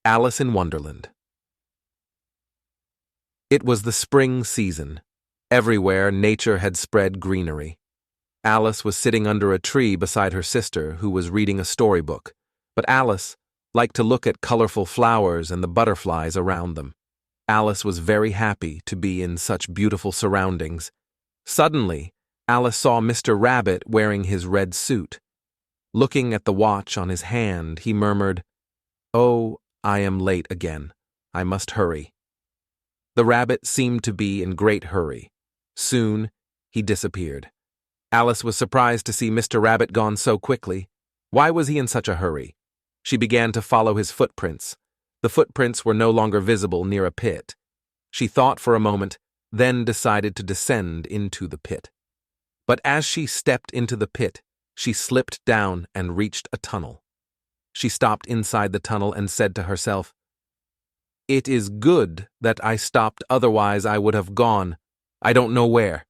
Alice in Wonderland. It was the spring season. Everywhere nature had spread greenery. Alice was sitting under a tree beside her sister, who was reading a storybook, but Alice liked to look at colorful flowers and the butterflies around them. Alice was very happy to be in such beautiful surroundings. Suddenly, Alice saw Mr. Rabbit wearing his red suit. Looking at the watch on his hand, he murmured, "Oh, I am late again. I must hurry." The rabbit seemed to be in great hurry. Soon, he disappeared. Alice was surprised to see Mr. Rabbit gone so quickly. Why was he in such a hurry? She began to follow his footprints. The footprints were no longer visible near a pit. She thought for a moment, then decided to descend into the pit. But as she stepped into the pit, she slipped down and reached a tunnel. She stopped inside the tunnel and said to herself, "It is good that I stopped, otherwise I would have gone. I don't know where."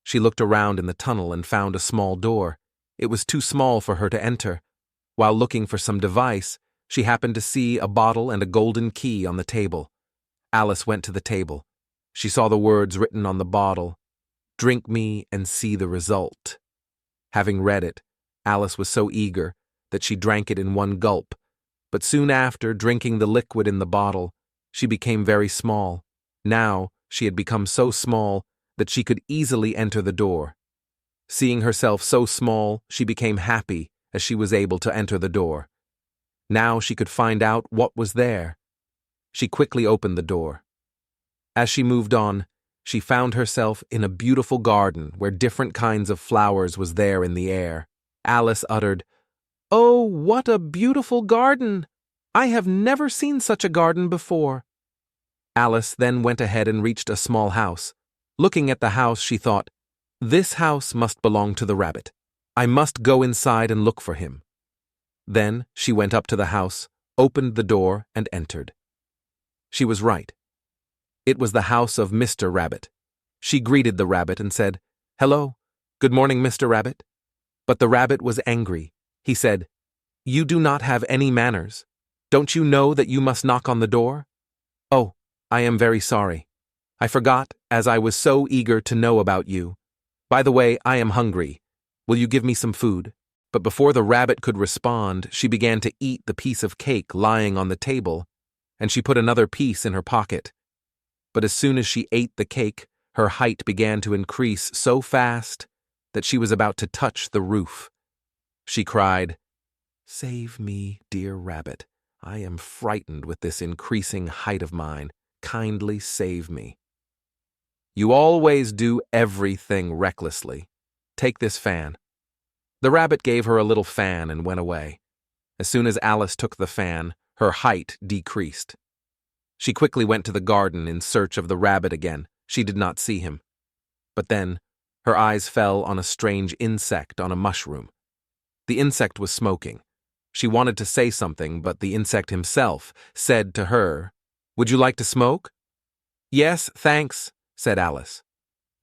She looked around in the tunnel and found a small door. It was too small for her to enter. While looking for some device, she happened to see a bottle and a golden key on the table. Alice went to the table. She saw the words written on the bottle, "Drink me and see the result." Having read it, Alice was so eager that she drank it in one gulp, but soon after drinking the liquid in the bottle, she became very small. Now she had become so small that she could easily enter the door. Seeing herself so small, she became happy as she was able to enter the door. Now she could find out what was there. She quickly opened the door. As she moved on, she found herself in a beautiful garden where different kinds of flowers was there in the air. Alice uttered, "Oh, what a beautiful garden! I have never seen such a garden before." Alice then went ahead and reached a small house. Looking at the house, she thought, "This house must belong to the rabbit. I must go inside and look for him." Then she went up to the house, opened the door, and entered. She was right. It was the house of Mr. Rabbit. She greeted the rabbit and said, "Hello, good morning, Mr. Rabbit." But the rabbit was angry. He said, "You do not have any manners. Don't you know that you must knock on the door?" "Oh, I am very sorry. I forgot, as I was so eager to know about you. By the way, I am hungry. Will you give me some food?" But before the rabbit could respond, she began to eat the piece of cake lying on the table, and she put another piece in her pocket. But as soon as she ate the cake, her height began to increase so fast that she was about to touch the roof. She cried, "Save me, dear rabbit. I am frightened with this increasing height of mine. Kindly save me." "You always do everything recklessly. Take this fan." The rabbit gave her a little fan and went away. As soon as Alice took the fan, her height decreased. She quickly went to the garden in search of the rabbit again. She did not see him. But then, her eyes fell on a strange insect on a mushroom. The insect was smoking. She wanted to say something, but the insect himself said to her, "Would you like to smoke?" "Yes, thanks," said Alice.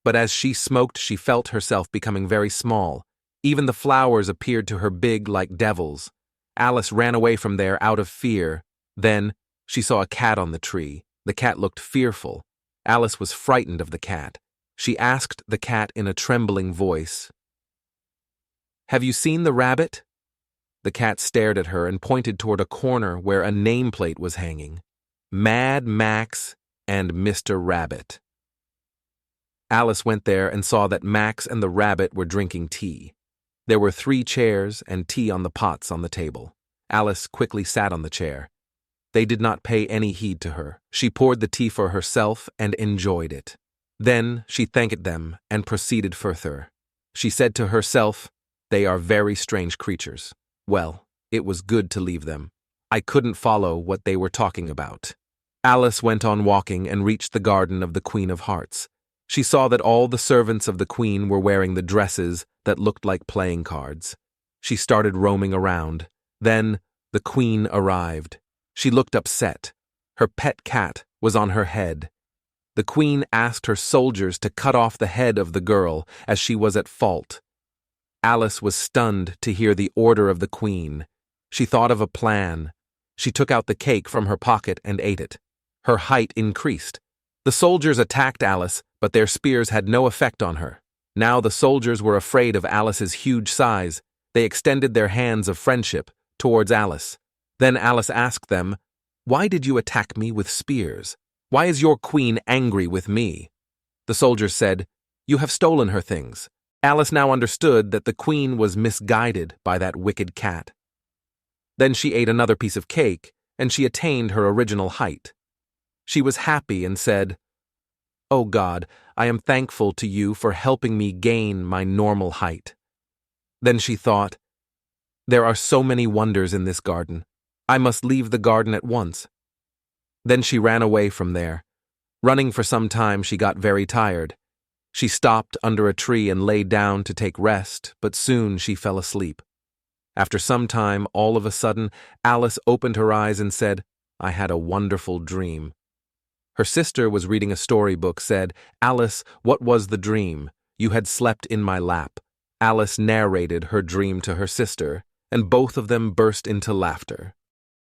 But as she smoked, she felt herself becoming very small. Even the flowers appeared to her big like devils. Alice ran away from there out of fear. Then, she saw a cat on the tree. The cat looked fearful. Alice was frightened of the cat. She asked the cat in a trembling voice, "Have you seen the rabbit?" The cat stared at her and pointed toward a corner where a nameplate was hanging. "Mad Max and Mr. Rabbit." Alice went there and saw that Max and the rabbit were drinking tea. There were 3 chairs and tea on the pots on the table. Alice quickly sat on the chair. They did not pay any heed to her. She poured the tea for herself and enjoyed it. Then she thanked them and proceeded further. She said to herself, "They are very strange creatures. Well, it was good to leave them. I couldn't follow what they were talking about." Alice went on walking and reached the garden of the Queen of Hearts. She saw that all the servants of the queen were wearing the dresses that looked like playing cards. She started roaming around. Then the queen arrived. She looked upset. Her pet cat was on her head. The queen asked her soldiers to cut off the head of the girl, as she was at fault. Alice was stunned to hear the order of the queen. She thought of a plan. She took out the cake from her pocket and ate it. Her height increased. The soldiers attacked Alice, but their spears had no effect on her. Now the soldiers were afraid of Alice's huge size. They extended their hands of friendship towards Alice. Then Alice asked them, "Why did you attack me with spears? Why is your queen angry with me?" The soldiers said, "You have stolen her things." Alice now understood that the queen was misguided by that wicked cat. Then she ate another piece of cake, and she attained her original height. She was happy and said, "Oh God, I am thankful to you for helping me gain my normal height." Then she thought, "There are so many wonders in this garden. I must leave the garden at once." Then she ran away from there. Running for some time, she got very tired. She stopped under a tree and lay down to take rest, but soon she fell asleep. After some time, all of a sudden, Alice opened her eyes and said, "I had a wonderful dream." Her sister was reading a storybook, said, "Alice, what was the dream? You had slept in my lap." Alice narrated her dream to her sister, and both of them burst into laughter.